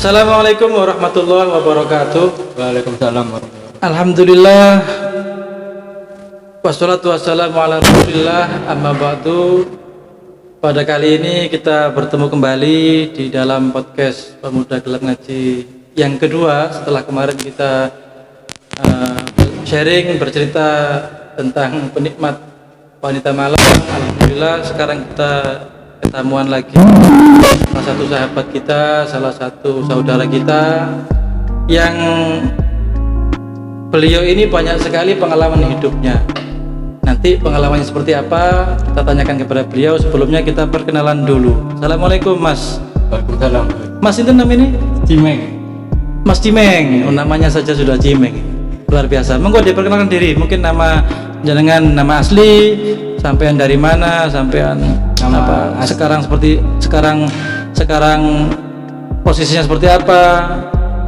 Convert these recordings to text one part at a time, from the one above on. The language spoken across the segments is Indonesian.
Assalamualaikum warahmatullahi wabarakatuh. Waalaikumsalam warahmatullahi wabarakatuh. Alhamdulillah. Wassalatu wassalamu ala rasulillah, amma ba'du. Pada kali ini kita bertemu kembali di dalam podcast Pemuda Gelap Ngaji yang kedua setelah kemarin kita sharing bercerita tentang penikmat wanita malam. Alhamdulillah sekarang kita ketemuan lagi salah satu sahabat kita, salah satu saudara kita yang beliau ini banyak sekali pengalaman hidupnya. Nanti pengalamannya seperti apa kita tanyakan kepada beliau. Sebelumnya kita perkenalan dulu. Assalamualaikum Mas. Waalaikumsalam. Mas itu namanya ini? Cimeng. Mas Cimeng. Oh, namanya saja sudah Cimeng. Luar biasa. Monggo diperkenalkan diri. Mungkin nama jenengan, nama asli, sampean dari mana, sampean Nama apa asli. sekarang posisinya seperti apa,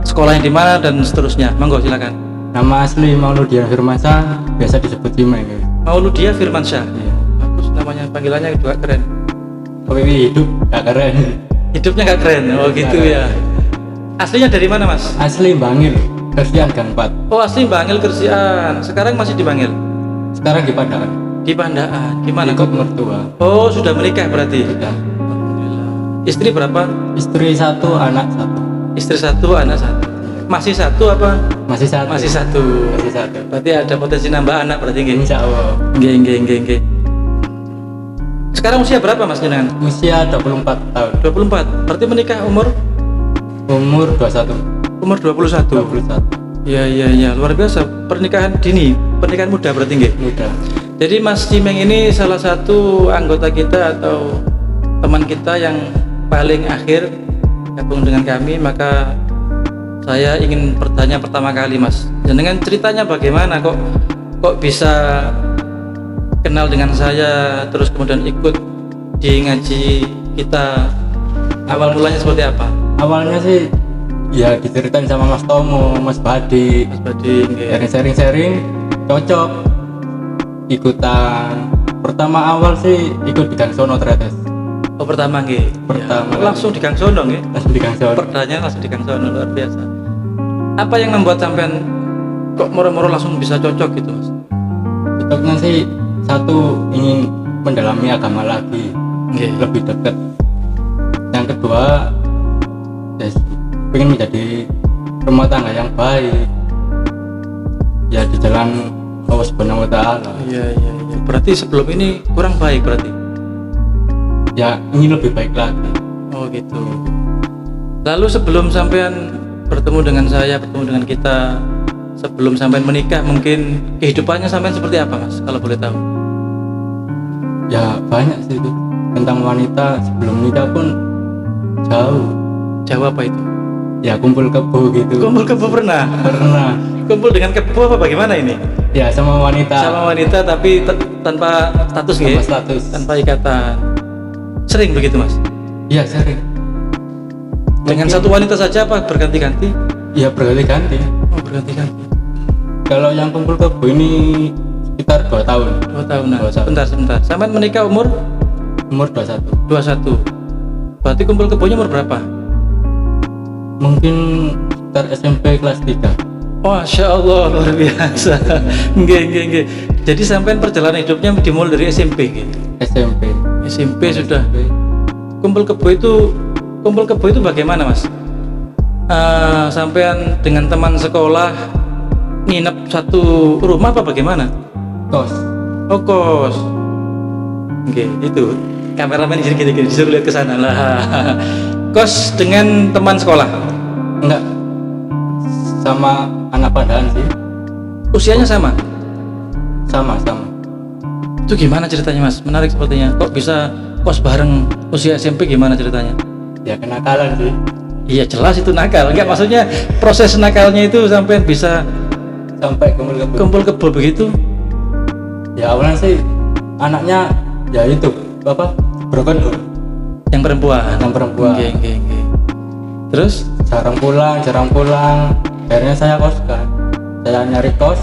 sekolahnya di mana dan seterusnya. Monggo silakan. Nama asli Mauludian Firmansyah, biasa disebut Cimeng. Mauludia Firmansyah. Iya. Bagus namanya, panggilannya juga keren. Tapi hidup gak keren. Hidupnya gak keren. Oh gitu ya. Aslinya dari mana Mas? Asli Bangil, Kersian Gang 4. Oh asli Bangil Kersian. Sekarang masih di Bangil? Sekarang di Padang. Di Pandaan. Gimana Ikut kok? mertua. Oh sudah menikah berarti? Sudah. Alhamdulillah. Istri berapa? Istri 1, anak 1. Istri 1, anak 1. Masih 1 apa? Masih 1. Masih 1. Masih 1. Berarti ada potensi nambah anak berarti nggih. Insya Allah. Nggih. Sekarang usia berapa Mas jenengan? Usia 24 tahun. 24. Berarti menikah umur Umur 21. umur 21. 21. Iya, luar biasa. Pernikahan dini, pernikahan muda berarti nggih. Muda. Jadi Mas Cimeng ini salah satu anggota kita atau teman kita yang paling akhir gabung dengan kami. Maka saya ingin bertanya pertama kali Mas, dengan ceritanya bagaimana kok bisa kenal dengan saya, terus kemudian ikut di ngaji kita. Awal mulanya seperti apa? Awalnya sih ya diceritain sama Mas Tomo, Mas Badi, Mas Badi nggih. sharing cocok ikutan. Pertama awal sih ikut di Gang Sono Tretes. Oh pertama nggih. Pertama Ya, langsung di Gang Sono nggih. Langsung di Gang Sono. Perdanya langsung di Gang Sono, luar biasa. Apa yang membuat sampean kok moro-moro langsung bisa cocok gitu Mas? Cocoknya sih satu ingin mendalami agama lagi, Nggih. lebih dekat. Yang kedua ya, ingin menjadi rumah tangga yang baik. Ya di jalan Allah Subhanahu wa taala. Iya. Berarti sebelum ini kurang baik berarti. Ya ingin lebih baik lagi. Oh gitu. Lalu sebelum sampean bertemu dengan saya, bertemu dengan kita, sebelum sampean menikah, mungkin kehidupannya sampean seperti apa Mas? Kalau boleh tahu. Ya banyak sih itu tentang wanita. Sebelum nikah pun jauh. Jawab apa itu? Ya kumpul kebo gitu. Kumpul kebo pernah? Pernah. Kumpul dengan kebo apa bagaimana ini? Ya sama wanita. Sama wanita tapi tanpa status Tanpa nggih? status. Tanpa ikatan. Sering begitu Mas? Iya sering. Dengan Mungkin- satu wanita saja apa berganti-ganti? Ya berganti-ganti. Oh berganti-ganti. Kalau yang kumpul kebo ini sekitar 2 tahun. 2 tahunan. 2 tahun. Sebentar. Sampean menikah umur Umur 21. 21. Berarti kumpul kebonya umur berapa? Mungkin sekitar SMP kelas 3. Masya Allah luar biasa. Nggih. Jadi sampean perjalanan hidupnya dimulai dari SMP gitu. SMP. SMP sudah. Kumpul kebo itu bagaimana Mas? Sampean dengan teman sekolah nginep satu rumah apa bagaimana? Kos. Oh kos. Oke, itu kameramen gini disuruh lihat ke sana lah. Kos dengan teman sekolah. Enggak. Sama anak Padaan sih. Usianya sama. Sama. Itu gimana ceritanya Mas? Menarik sepertinya. Kok bisa kos bareng usia SMP, gimana ceritanya? Ya kenakalan sih. Iya jelas itu nakal. Enggak, maksudnya proses nakalnya itu sampai bisa Sampai kumpul kebo. kumpul kebo begitu. Ya awalnya sih anaknya ya itu apa? Broken home. Yang perempuan. Yang perempuan. Nggih. Terus Jarang pulang. Akhirnya saya koskan. Saya nyari kos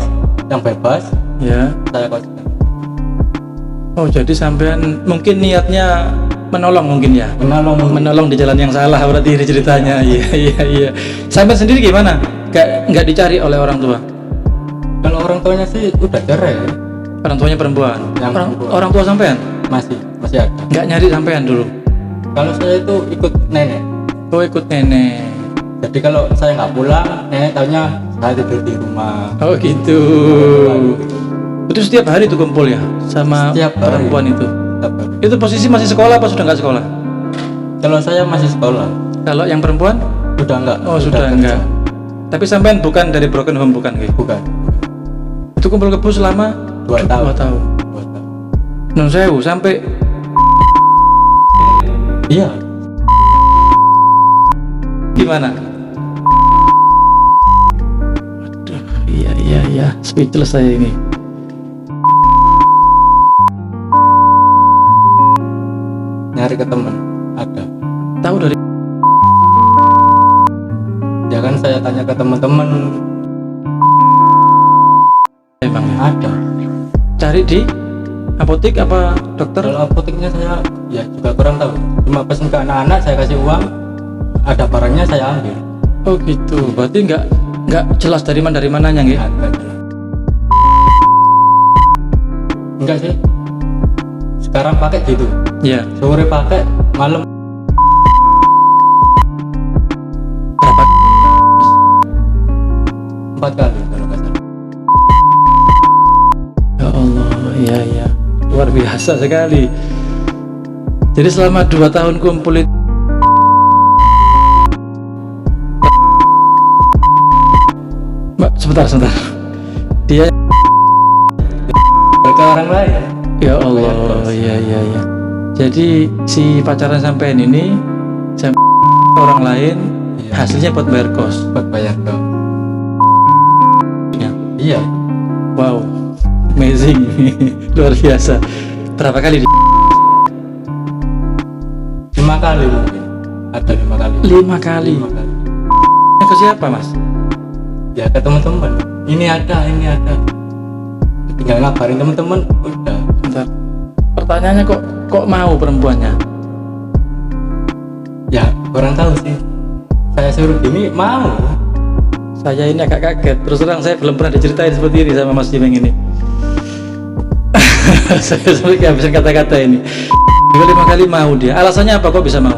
yang bebas. ya. Saya koskan. Oh jadi sampean mungkin niatnya menolong mungkin ya. Menolong di jalan yang salah berarti ini ceritanya. Iya. Sampai sendiri gimana? Nggak dicari oleh orang tua? Kalau orang tuanya sih udah cerai. Orang tuanya perempuan. Perempuan. Orang tua sampean? Masih ada. Nggak nyari sampean dulu? Kalau saya itu ikut nenek. Oh, ikut nenek. Jadi kalau saya nggak pulang, nenek taunya saya tidur di rumah. Oh gitu. Itu setiap hari itu kumpul ya sama Setiap hari. perempuan itu? Setiap hari. Itu posisi masih sekolah apa sudah nggak sekolah? Kalau saya masih sekolah. Kalau yang perempuan? Udah enggak. Oh sudah kerja. enggak. Tapi sampean bukan dari broken home bukan gitu? Bukan. Itu kumpul kebo selama 2 tahun. 2 tahun. 2 tahun. Non sewu sampai Iya. gimana? Aduh, iya, speechless saya ini. Nyari ke teman ada. Tahu dari Ya kan saya tanya ke teman-teman emang ya? ada. Cari di apotek apa dokter? Kalau apoteknya saya ya juga kurang tahu. Cuma pesen ke anak-anak saya kasih uang, ada barangnya saya ambil. Oh gitu. Berarti nggak jelas dari mananya nggih? Enggak jelas. Enggak sih. Sekarang pakai gitu. Iya. Sore pakai, malam Berapa? 4 kali kalau nggak salah. Ya Allah, iya. Luar biasa sekali. Jadi selama 2 tahun kumpul itu Mbak, sebentar. Dia Ke orang lain. ya Allah, iya. Jadi si pacaran sampean ini sampai orang lain Iya. hasilnya buat bayar kos. Buat bayar dong. Ya. Iya. Wow, amazing, luar biasa. Berapa kali? 5 kali mungkin. Ada 5 kali. 5 kali. 5 kali. Ke siapa mas? Ya ke teman-teman. Ini ada. Tinggal ngabarin teman-teman udah. Bentar. Pertanyaannya kok mau perempuannya? Ya kurang tahu sih. Saya suruh gini mau. Saya ini agak kaget. Terus terang saya belum pernah diceritain seperti ini sama Mas Jimeng ini. Saya sampai kehabisan kata-kata ini. 5 kali mau dia. Alasannya apa kok bisa mau?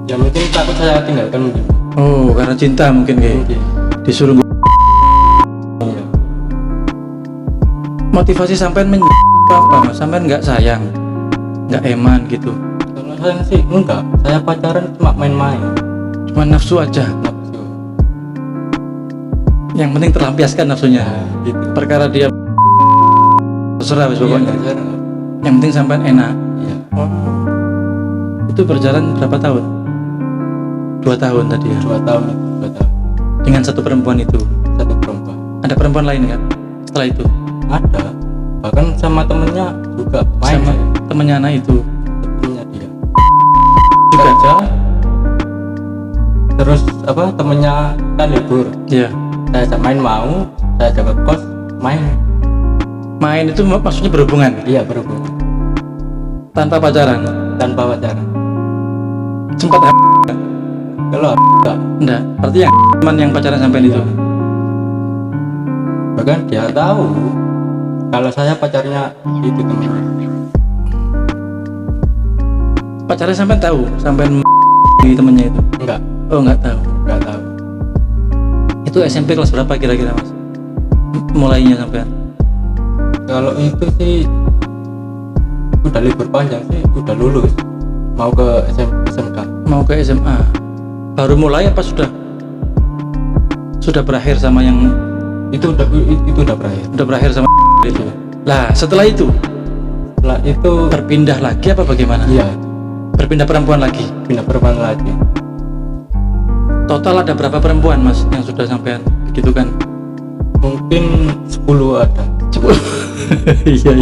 Ya mungkin takut saya tinggalkan mungkin. Oh, karena cinta mungkin kayak Mungkin. disuruh. Iya. Motivasi sampean apa mas? Sampean nggak sayang, nggak eman gitu, Kalau saya sih enggak. Saya pacaran cuma main-main. cuma nafsu aja. Nafsu. Yang penting terlampiaskan nafsunya. Gitu. Perkara dia terserah wis Iya, pokoknya. saya, Yang penting sampean enak. iya. Itu berjalan berapa tahun? 2 tahun tadi ya. 2 tahun itu. 2 tahun. Dengan satu perempuan itu. Satu perempuan. Ada perempuan lain kan? Setelah itu Ada. Bahkan sama temennya juga main. sama temennya anak itu Temennya dia. juga. Kerja. Terus apa temennya kan libur. Ya. Saya ajak main mau. Saya ajak ke kos main. Main itu maksudnya berhubungan Iya berhubungan. tanpa pacaran. Tanpa pacaran. Sempat Kalau enggak. enggak? Berarti yang teman yang pacaran sampean itu. Bahkan dia tahu kalau saya pacarnya itu temennya. Pacarnya sampean tahu, sampean temennya itu. Enggak. Oh nggak tahu. Enggak tahu. Itu SMP kelas berapa kira-kira mas? Mulainya sampean? Kalau itu sih udah libur panjang sih, udah lulus mau ke SMK. Mau ke SMA? Baru mulai apa sudah berakhir sama yang Itu udah berakhir. udah berakhir sama itu? Lah setelah itu Setelah itu berpindah lagi apa bagaimana? iya Berpindah perempuan lagi? pindah perempuan lagi. Total ada berapa perempuan mas yang sudah sampean gitu kan? Mungkin 10 ada. Iya.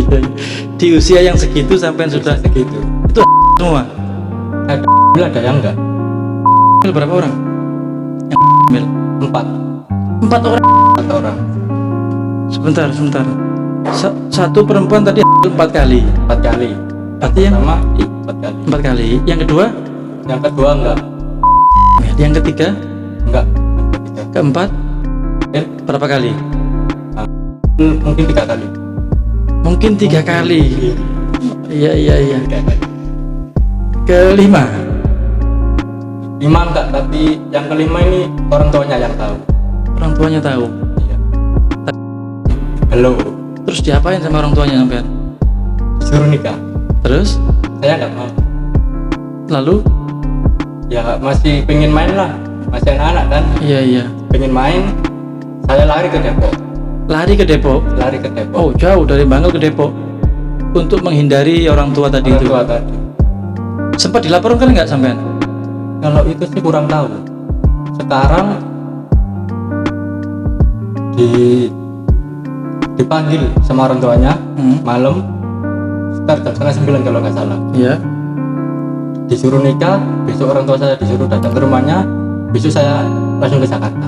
Di usia yang segitu sampean sudah segitu. itu semua? Ada yang enggak. Berapa orang? Yang 4 orang. 4 orang. Sebentar. Satu perempuan tadi 4 kali. 4 kali. Berarti yang pertama 4 kali. 4 kali. Yang kedua? Yang kedua enggak. Yang ketiga? Enggak. Yang ketiga. Keempat? Berapa kali? Mungkin 3 kali. Mungkin 3 kali. Iya. 3 kali. Kelima? 5 enggak, tapi yang kelima ini orang tuanya yang tahu. Orang tuanya tahu. Iya. Halo. Terus diapain sama orang tuanya sampean? Disuruh nikah. Terus? Saya enggak mau. Lalu? Ya masih pengen main lah. Masih anak-anak kan. Iya. Pengen main. Saya lari ke Depok. Lari ke Depok? Lari ke Depok. Oh, jauh dari Bangil ke Depok. Untuk menghindari orang tua tadi Orang itu. tua tadi. Sempat dilaporkan nggak sampean? Kalau itu sih kurang tahu. Sekarang dipanggil sama orang tuanya malam sekitar jam 8:30 kalau nggak salah. Iya. Disuruh nikah, besok orang tua saya disuruh datang ke rumahnya, besok saya langsung ke Jakarta.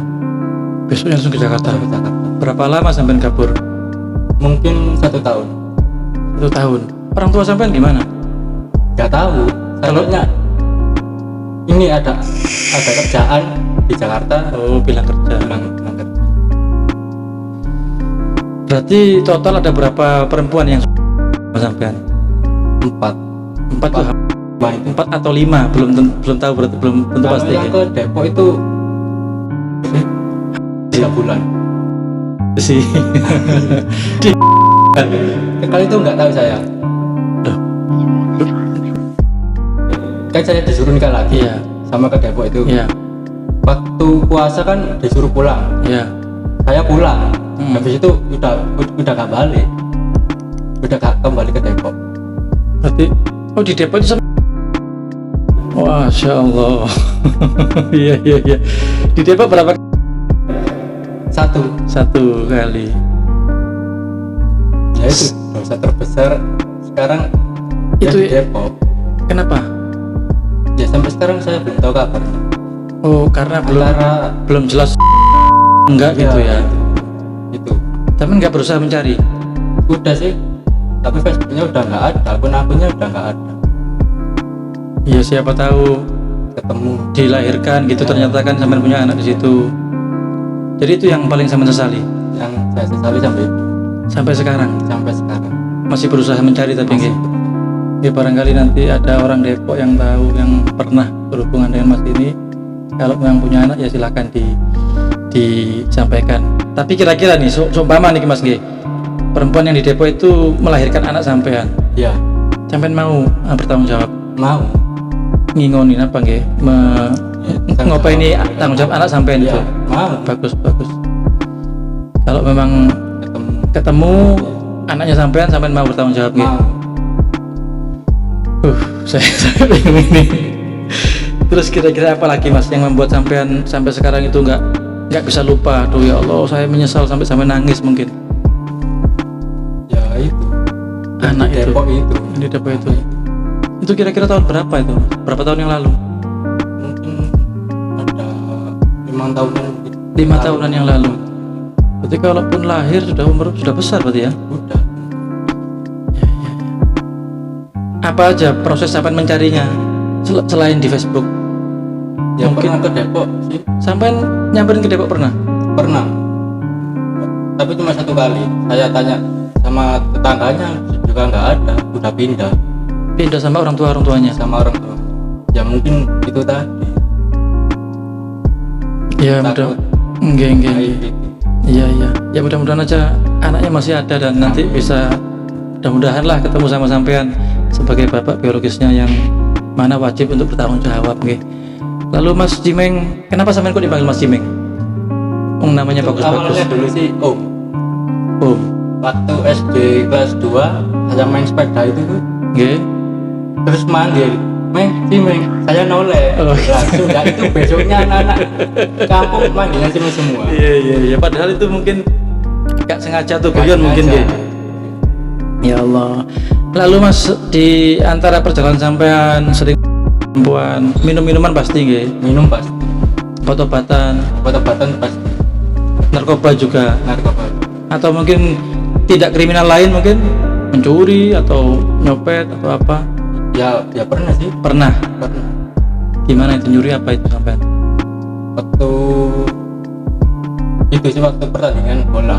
Besoknya langsung ke Jakarta. Langsung ke Jakarta. Berapa lama sampean kabur? Mungkin 1 tahun. 1 tahun. Orang tua sampean gimana? Nggak tahu. Kalau ini ada kerjaan di Jakarta. Oh, bilang kerja. Bilang kerja. Berarti total ada berapa perempuan yang sampean? 4. 4 tuh. Wah, itu 4 atau 5 belum tahu, berarti belum tentu kalau pasti. yang ke Depok itu 3 bulan. Sih. Kali itu nggak tahu saya. Loh. Kan saya disuruh nikah lagi. Iya. Sama ke Depok itu. Iya. Waktu puasa kan disuruh pulang. Iya. Saya pulang. Habis itu udah gak balik. Udah gak kembali ke Depok. Berarti di Depok itu Masya Allah. Iya. Di Depok berapa? 1 kali. Ya itu dosa terbesar sekarang Itu di Depok. Kenapa? Ya sampai sekarang saya belum tahu kabarnya. Oh, karena belum jelas enggak gitu ya. Itu. Tapi nggak berusaha mencari. Udah sih. Tapi Facebooknya udah nggak ada, akun-akunnya udah nggak ada. Ya siapa tahu Ketemu. dilahirkan gitu, ternyata kan sampean punya anak di situ. Jadi itu yang paling sampean sesali Yang saya sesali sampai sekarang. sampai sekarang. Masih berusaha mencari tapi Masih. nggih. Ya barangkali nanti ada orang Depok yang tahu, yang pernah berhubungan dengan Mas ini. Kalau memang punya anak ya silakan disampaikan. Tapi kira-kira nih, seumpama nih Mas nggih, perempuan yang di Depok itu melahirkan anak sampean, Ya, sampean mau bertanggung jawab? mau. Ngingonin apa nggih? Ngopain ini tanggung jawab anak sampean Ya, itu? mau. Bagus. Kalau memang ketemu anaknya sampean mau bertanggung jawab nggih? Mau. Saya bingung ini. Terus kira-kira apa lagi Mas yang membuat sampean sampai sekarang itu nggak bisa lupa? Aduh ya Allah, saya menyesal sampai nangis mungkin. Ya itu. Anak Di itu. Depok itu. Di Depok itu. Itu kira-kira tahun berapa itu? Berapa tahun yang lalu? Mungkin ada 5 tahunan. 5 tahunan yang lalu. Berarti kalaupun lahir umur sudah besar berarti ya? Udah. Apa aja proses sampean mencarinya selain di Facebook? Ya Mungkin. pernah ke Depok sih. Sampean nyamperin ke Depok pernah? Pernah. Tapi cuma 1 kali. Saya tanya sama tetangganya juga nggak ada. Udah pindah Pindah sama orang tuanya? sama orang tua. Ya mungkin itu tadi. Ya Takut. Enggak. Gitu. Iya. Ya mudah-mudahan aja anaknya masih ada dan nanti bisa mudah-mudahan lah ketemu sama sampean sebagai bapak biologisnya yang mana wajib untuk bertanggung jawab nggih. Lalu Mas Jimeng, kenapa sampean kok dipanggil Mas Jimeng? Namanya Itu bagus-bagus. awalnya dulu sih Oh. waktu SD kelas 2 saya main sepeda itu tuh, Nggih. terus manggil Cimeng, saya noleh. Oh. Langsung dah itu besoknya anak-anak kampung manggilnya Cimeng semua. Iya. Padahal itu mungkin gak sengaja tuh Nggak guyon mungkin sengaja. nggih. Ya Allah. Lalu Mas di antara perjalanan sampean sering perempuan, minum-minuman pasti nggih, Minum pasti, obat-obatan, obat-obatan pasti, narkoba juga, narkoba. atau mungkin tidak kriminal lain mungkin? mencuri atau nyopet atau apa? Ya pernah sih, Pernah. pernah. Gimana itu nyuri apa itu sampean? Waktu itu sih waktu pertandingan bola,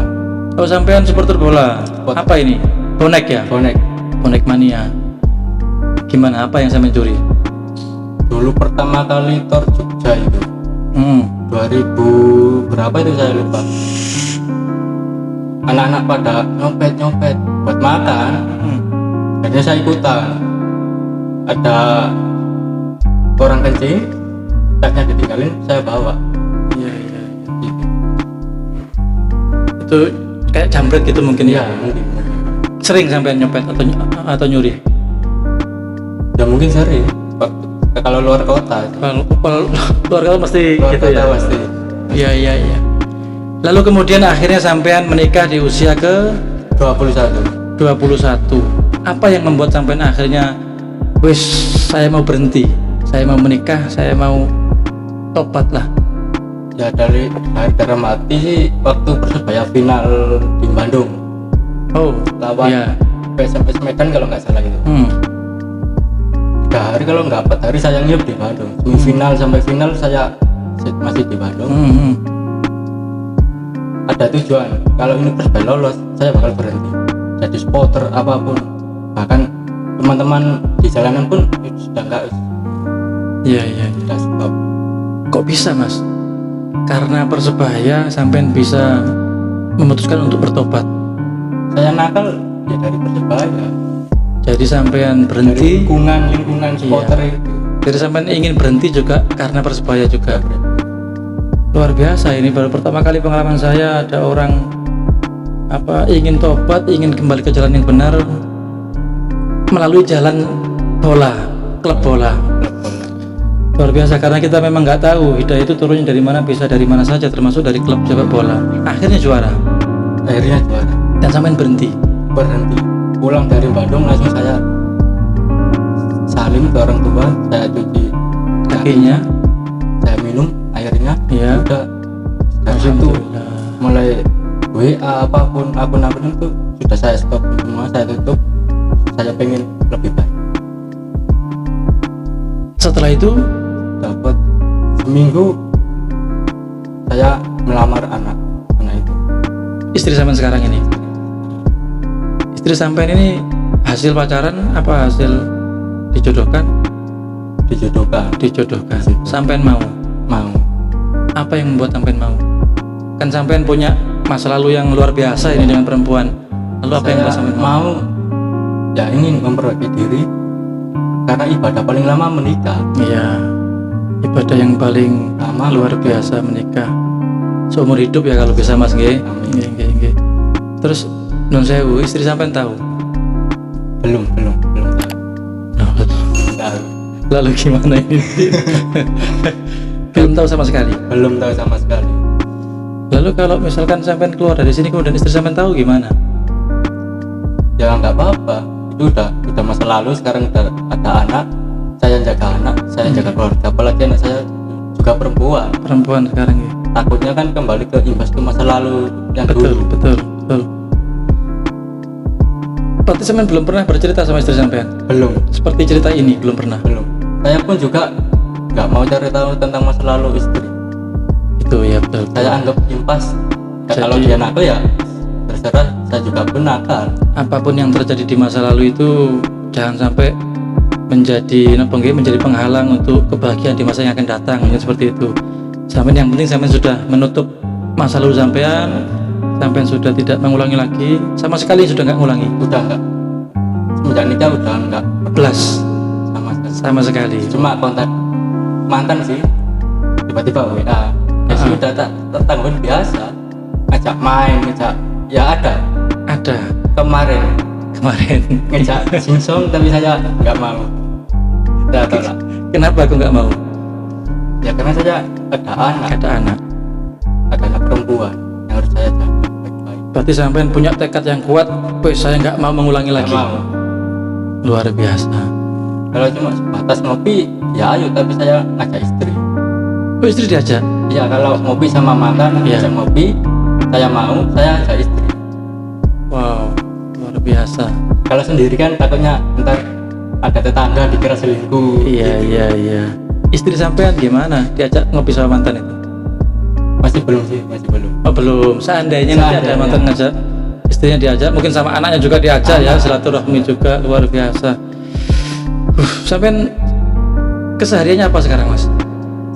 Oh, sampean supporter bola. Supporter. Apa ini? Bonek ya? bonek. Bonek mania. Gimana, apa yang sampean curi? Dulu pertama kali Tor Jogja itu 2000 berapa itu saya lupa. Anak-anak pada nyopet buat makan, akhirnya saya ikutan. Ada orang kencing, tasnya ditinggalin, saya bawa. Iya. Gitu. Itu kayak jambret gitu mungkin Iya, ya. mungkin. Sering sampean nyopet atau nyuri? Ya mungkin sering. Kalau luar kota, Kalau keluarga pasti luar gitu kota ya. pasti. Iya. Lalu kemudian akhirnya sampean menikah di usia ke 21. 21. Apa yang membuat sampean akhirnya wis saya mau berhenti, saya mau menikah, saya mau tobat lah. Ya dari termati sih waktu Persebaya final di Bandung Oh, lawan iya. PSMS Medan kalau nggak salah gitu. 3 hari kalau nggak 4 hari saya ngiup di Bandung. Semifinal sampai final saya masih di Bandung. Ada tujuan, kalau ini Persebaya lolos saya bakal berhenti jadi supporter apapun, bahkan teman-teman di jalanan pun sudah nggak Iya. sudah stop. Kok bisa, Mas? Karena Persebaya sampean bisa memutuskan untuk bertobat. Saya nakal ya dari Persebaya, Jadi sampean dari berhenti. lingkungan supporter itu. Jadi sampean ingin berhenti juga karena Persebaya juga. Luar biasa, ini baru pertama kali pengalaman saya ada orang ingin tobat, ingin kembali ke jalan yang benar melalui jalan bola, klub bola. Luar biasa, karena kita memang nggak tahu hidayah itu turunnya dari mana, bisa dari mana saja, termasuk dari klub sepak bola. Akhirnya juara dan sampean berhenti. Pulang dari Bandung langsung saya salim ke orang tua, saya cuci Kakinya, saya minum airnya. ya. Udah dari situ mulai WA apapun akun-akun itu sudah saya stop semua, saya tutup. Saya pengen lebih baik. Setelah itu, Dapat seminggu saya melamar anak itu. istri sampean sekarang ini. Istri sampean ini hasil pacaran apa hasil dijodohkan? Dijodohkan. Sampean mau? Apa yang membuat sampean mau? Kan sampean punya masa lalu yang luar biasa ini dengan perempuan. Lalu apa yang membuat sampean mau? Ya ingin memperbaiki diri, karena ibadah paling lama menikah. Iya, ibadah yang paling Lama luar biasa menikah. Seumur hidup ya kalau bisa, Mas. Nggih. Amin. Nggih. Terus nun sewu, istri sampean tahu? belum tahu. Lalu gimana ini? Belum tahu sama sekali. Belum tahu sama sekali. Lalu kalau misalkan sampean keluar dari sini kemudian istri sampean tahu gimana? Ya nggak apa-apa, itu udah masa lalu. Sekarang udah ada anak, saya jaga anak, saya jaga keluarga, apalagi anak saya juga perempuan. Sekarang ya. Takutnya kan kembali ke imbas ke masa lalu yang dulu. Betul. Berarti sampean belum pernah bercerita sama istri sampean? Belum. Seperti cerita ini belum pernah. Saya pun juga nggak mau cari tahu tentang masa lalu istri. Itu ya betul. Saya anggap impas. Ya, Jadi- kalau dia nakal ya terserah, saya juga pun nakal. Apapun yang terjadi di masa lalu itu jangan sampai menjadi penghalang untuk kebahagiaan di masa yang akan datang, ya, seperti itu. Sampai yang penting sampai sudah menutup masa lalu sampai sudah tidak mengulangi lagi, sama sekali sudah nggak ngulangi. Udah nggak, semenjak nikah udah nggak Belas sama sekali. sama sekali. Cuma kontak mantan sih, tiba-tiba WA. Ya sih udah tak tanggung biasa, ngajak main, ya ada kemarin ngejak singsong tapi saya nggak mau. Saya tolak. Kenapa aku nggak mau? Ya karena saya ada anak perempuan yang harus saya jaga baik-baik. Berarti sampean punya tekad yang kuat. Wes saya nggak mau mengulangi Nggak lagi. mau. Luar biasa. Kalau cuma sebatas ngopi ya ayo, tapi saya ngajak istri. Oh, istri diajak? Ya kalau ngopi sama mantan, Iya. ngajak ngopi, saya mau, saya ajak istri. Wow, luar biasa. Kalau sendiri kan takutnya ntar ada tetangga dikira selingkuh. Iya. Istri sampean gimana? Diajak ngopi sama mantan itu? Masih belum sih, masih belum. Oh belum. Seandainya nanti ada mantan ngajak, istrinya diajak, mungkin sama anaknya juga diajak ya, silaturahmi juga luar biasa. Sampean kesehariannya apa sekarang mas?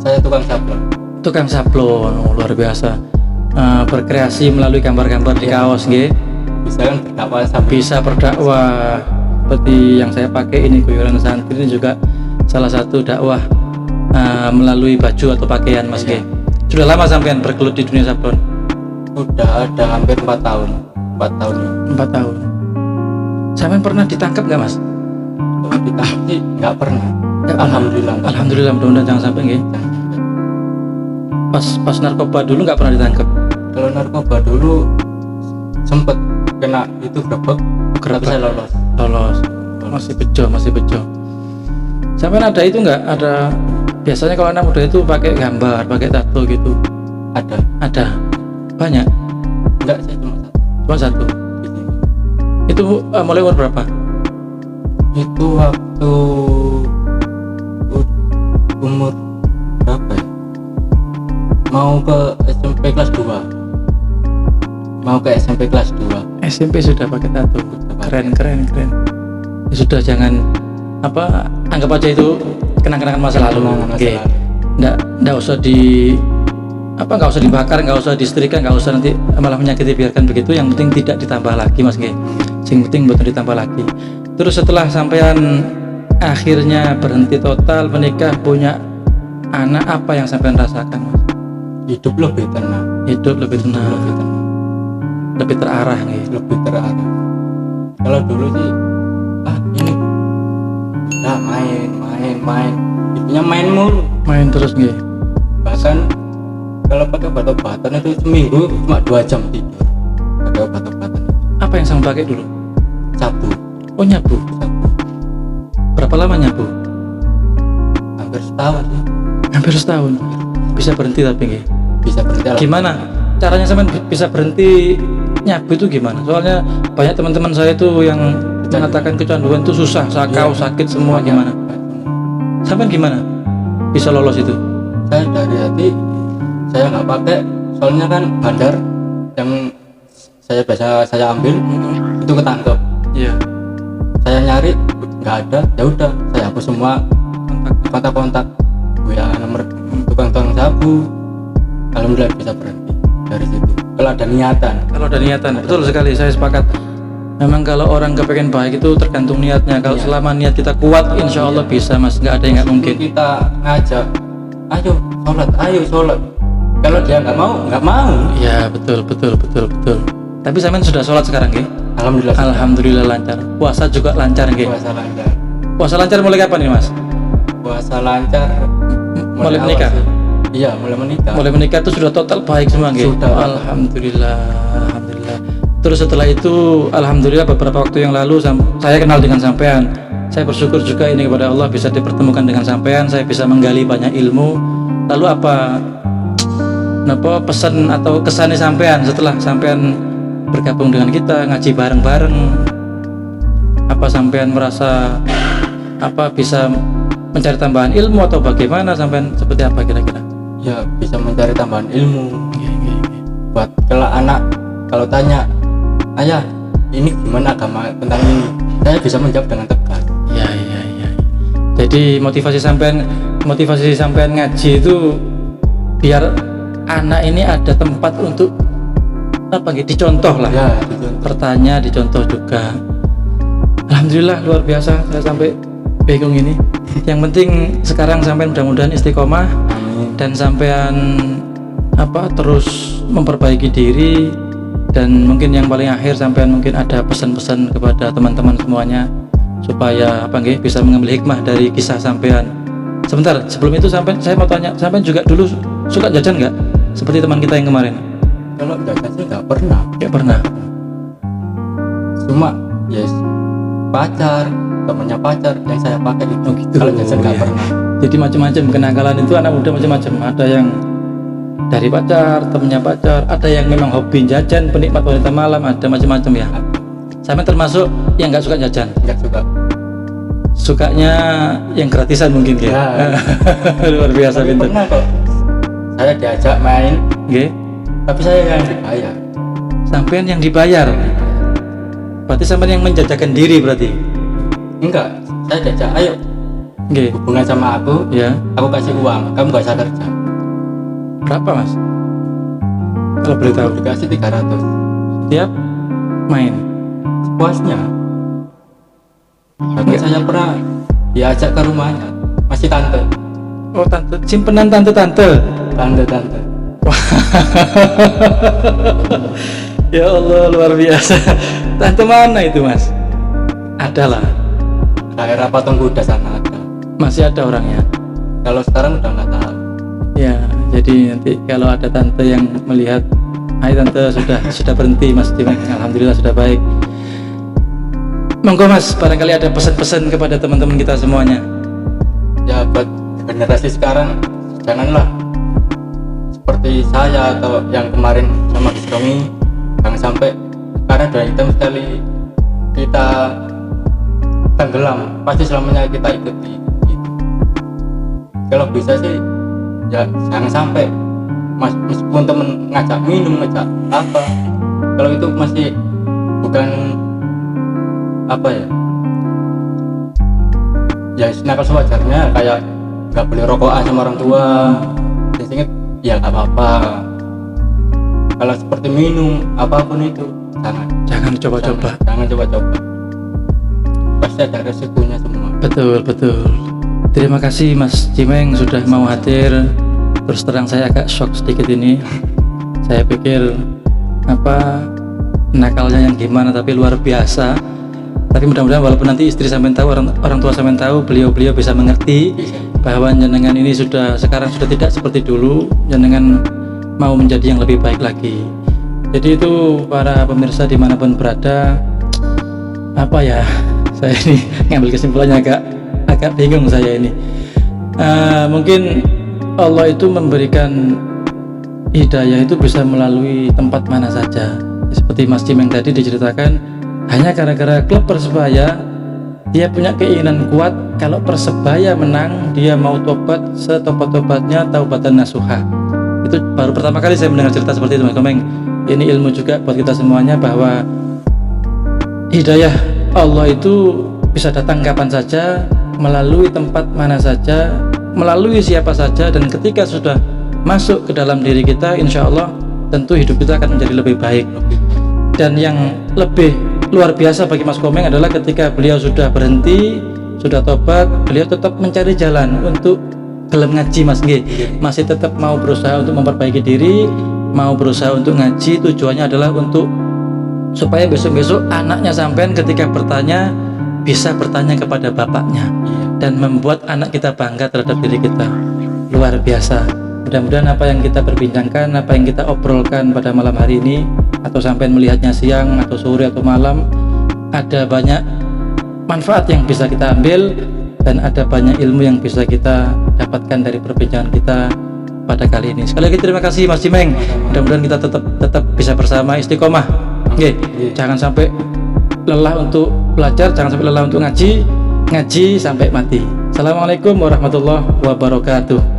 Saya tukang sablon. Tukang sablon, luar biasa. Berkreasi melalui gambar-gambar di kaos, nggih. Bisa kan berdakwah sambil Bisa berdakwah. Seperti yang saya pakai ini, Guyuran Santri ini juga salah satu dakwah melalui baju atau pakaian, mas, nggih. Sudah lama sampean bergelut di dunia sablon? udah ada hampir 4 tahun. 4 tahun ini. 4 tahun. Sampean pernah ditangkap nggak, mas? Kalau ditangkap sih nggak pernah. Nggak pernah. Alhamdulillah. nggak Alhamdulillah, mudah-mudahan jangan sampai, nggih. pernah. Pas narkoba dulu nggak pernah ditangkap. Kalau narkoba dulu sempet kena itu grebek, tapi saya lolos. Lolos. Masih bejo. Sampean ada itu nggak? Ada biasanya kalau anak muda itu pakai gambar, pakai tato gitu. Ada. Banyak. Enggak, saya cuma satu Cuma satu. di sini. Itu mulai umur berapa? Itu waktu umur berapa ya? Mau ke SMP kelas 2. SMP sudah pakai tato. Keren. Ya sudah, jangan anggap aja itu kenang-kenangan masa lalu. Oke. Nggak usah nggak usah dibakar, nggak usah disetrika, nggak usah nanti malah menyakiti, biarkan begitu. Yang penting tidak ditambah lagi, mas, nggih. Yang penting betul ditambah lagi. Terus setelah sampean akhirnya berhenti total, menikah, punya anak, apa yang sampean rasakan, mas? Hidup lebih tenang, Hidup lebih tenang, lebih terarah, nggih. lebih terarah. Kalau dulu sih ini udah main hidupnya main mulu. Main terus, nggih. Bahkan kalau pakai obat-obatan itu seminggu cuma 2 jam tidur pakai obat-obatan. Apa yang sama pakai dulu? Sabu. Oh, nyabu. Berapa lama nyabu? Hampir setahun sih. Hampir setahun. Bisa berhenti tapi, nggih. Bisa berhenti. Gimana caranya sampean bisa berhenti nyabu itu gimana? Soalnya banyak teman-teman saya itu yang mengatakan kecanduan itu susah, sakau, sakit semua. Gimana? Sampean gimana bisa lolos itu? Saya dari hati, saya nggak pakai, soalnya kan bandar yang saya ambil itu ketangkep. Iya. Saya nyari nggak ada, ya udah saya hapus semua kontak WA nomor tukang sabu. Alhamdulillah bisa berhenti dari situ. Kalau ada niatan. Betul sekali, saya sepakat. Memang kalau orang kepengen baik itu tergantung niatnya. Kalau selama niat kita kuat, insya Allah bisa, mas. Nggak ada yang nggak mungkin. Kita ngajak, ayo sholat. Kalau dia nggak mau. Iya, betul. Tapi sampean sudah sholat sekarang, nggih? Alhamdulillah lancar. Puasa juga lancar, nggih? Puasa lancar mulai kapan nih, mas? Puasa lancar Mulai awal menikah? sih. Iya, mulai menikah. Mulai menikah itu sudah total baik semua, nggih? Sudah. Alhamdulillah. Terus setelah itu, alhamdulillah beberapa waktu yang lalu saya kenal dengan sampean. Saya bersyukur juga ini kepada Allah bisa dipertemukan dengan sampean. Saya bisa menggali banyak ilmu. Lalu apa pesan atau kesannya sampean setelah sampean bergabung dengan kita, ngaji bareng-bareng? Apa sampean merasa bisa mencari tambahan ilmu atau bagaimana? Sampean seperti apa kira-kira? Ya, bisa mencari tambahan ilmu. Buat kelak anak kalau tanya, ayah ini gimana agama tentang ini, saya bisa menjawab dengan tegas. Iya. Jadi motivasi sampean ngaji itu biar anak ini ada tempat untuk dicontoh lah. Ya, dicontoh. Bertanya, dicontoh juga. Alhamdulillah luar biasa, saya sampai bingung ini. Yang penting sekarang sampean mudah-mudahan istiqomah. Amin. Dan sampean terus memperbaiki diri. Dan mungkin yang paling akhir sampean mungkin ada pesan-pesan kepada teman-teman semuanya supaya bisa mengambil hikmah dari kisah sampean. Sebentar, sebelum itu saya mau tanya, sampean juga dulu suka jajan nggak? Seperti teman kita yang kemarin. Kalau jajan sih nggak pernah. Nggak pernah. Cuma temannya pacar yang saya pakai itu. Oh, gitu. Kalau jajan nggak Iya. pernah. Jadi macam-macam kenakalan itu anak muda macam-macam. Ada yang dari pacar, temennya pacar, ada yang memang hobi jajan, penikmat wanita malam, ada macam-macam ya. Sampai termasuk yang nggak suka jajan. Nggak suka. Sukanya yang gratisan mungkin ya. Luar biasa Tapi pintar. pernah kok saya diajak main, Nggih. tapi saya yang dibayar. Sampean yang dibayar. Berarti sampean yang menjajakan diri berarti. Enggak, saya diajak, ayo Nggih. hubungan sama aku Ya. kasih uang, kamu gak usah kerja. Berapa, Mas? Kalau boleh tahu. Dikasih 300 Tiap main. puasnya. Bahkan saya pernah diajak ke rumahnya, masih tante. Oh, tante, simpenan tante-tante. Tante. Ya Allah, luar biasa. Tante mana itu, Mas? Ada lah. Daerah Patung Kuda sana ada. Masih ada orangnya. Kalau sekarang udah nggak tahu. Ya, jadi nanti kalau ada tante yang melihat, hai tante, sudah berhenti Mas Dimeng. Alhamdulillah sudah baik. Monggo Mas, barangkali ada pesan-pesan kepada teman-teman kita semuanya. Ya buat generasi sekarang, janganlah seperti saya atau yang kemarin sama Gus Romi, jangan sampai karena udah hitam sekali kita tenggelam, pasti selamanya kita ikuti gitu. Kalau bisa sih ya jangan sampai meskipun temen ngajak minum, ngajak apa, kalau itu masih bukan apa ya nakal sewajarnya, kayak nggak boleh rokokan sama orang tua, ingat ya nggak apa-apa. Kalau seperti minum apapun itu Jangan coba-coba. jangan coba-coba, pasti ada resikonya semua. Betul. Terima kasih Mas Dimeng sudah mau hadir. Terus terang saya agak shock sedikit ini. Saya pikir nakalnya yang gimana, tapi luar biasa. Tapi mudah-mudahan walaupun nanti istri sampean tahu, orang tua sampean tahu, beliau bisa mengerti bahwa jenengan ini sekarang sudah tidak seperti dulu. Jenengan mau menjadi yang lebih baik lagi. Jadi itu para pemirsa dimanapun berada, saya ini ngambil kesimpulannya agak bingung saya ini. Mungkin Allah itu memberikan hidayah itu bisa melalui tempat mana saja. Seperti Mas Dimeng tadi diceritakan, hanya gara-gara klub Persebaya dia punya keinginan kuat, kalau Persebaya menang dia mau tobat setobat-tobatnya taubatan nasuha. Itu baru pertama kali saya mendengar cerita seperti itu Mas Komeng. Ini ilmu juga buat kita semuanya bahwa hidayah Allah itu bisa datang kapan saja, melalui tempat mana saja, melalui siapa saja, dan ketika sudah masuk ke dalam diri kita, insya Allah tentu hidup kita akan menjadi lebih baik. Dan yang lebih luar biasa bagi Mas Komeng adalah ketika beliau sudah berhenti, sudah tobat, beliau tetap mencari jalan untuk gelem ngaji Mas Nggih. Masih tetap mau berusaha untuk memperbaiki diri, mau berusaha untuk ngaji. Tujuannya adalah untuk supaya besok-besok anaknya sampean ketika bertanya bisa bertanya kepada bapaknya dan membuat anak kita bangga terhadap diri kita. Luar biasa. Mudah-mudahan apa yang kita perbincangkan, apa yang kita obrolkan pada malam hari ini, atau sampai melihatnya siang atau sore atau malam, ada banyak manfaat yang bisa kita ambil dan ada banyak ilmu yang bisa kita dapatkan dari perbincangan kita pada kali ini. Sekali lagi terima kasih Mas Dimeng. Mudah-mudahan kita tetap bisa bersama, istiqomah. Jangan sampai lelah untuk belajar, jangan sampai lelah untuk ngaji sampai mati. Assalamualaikum warahmatullahi wabarakatuh.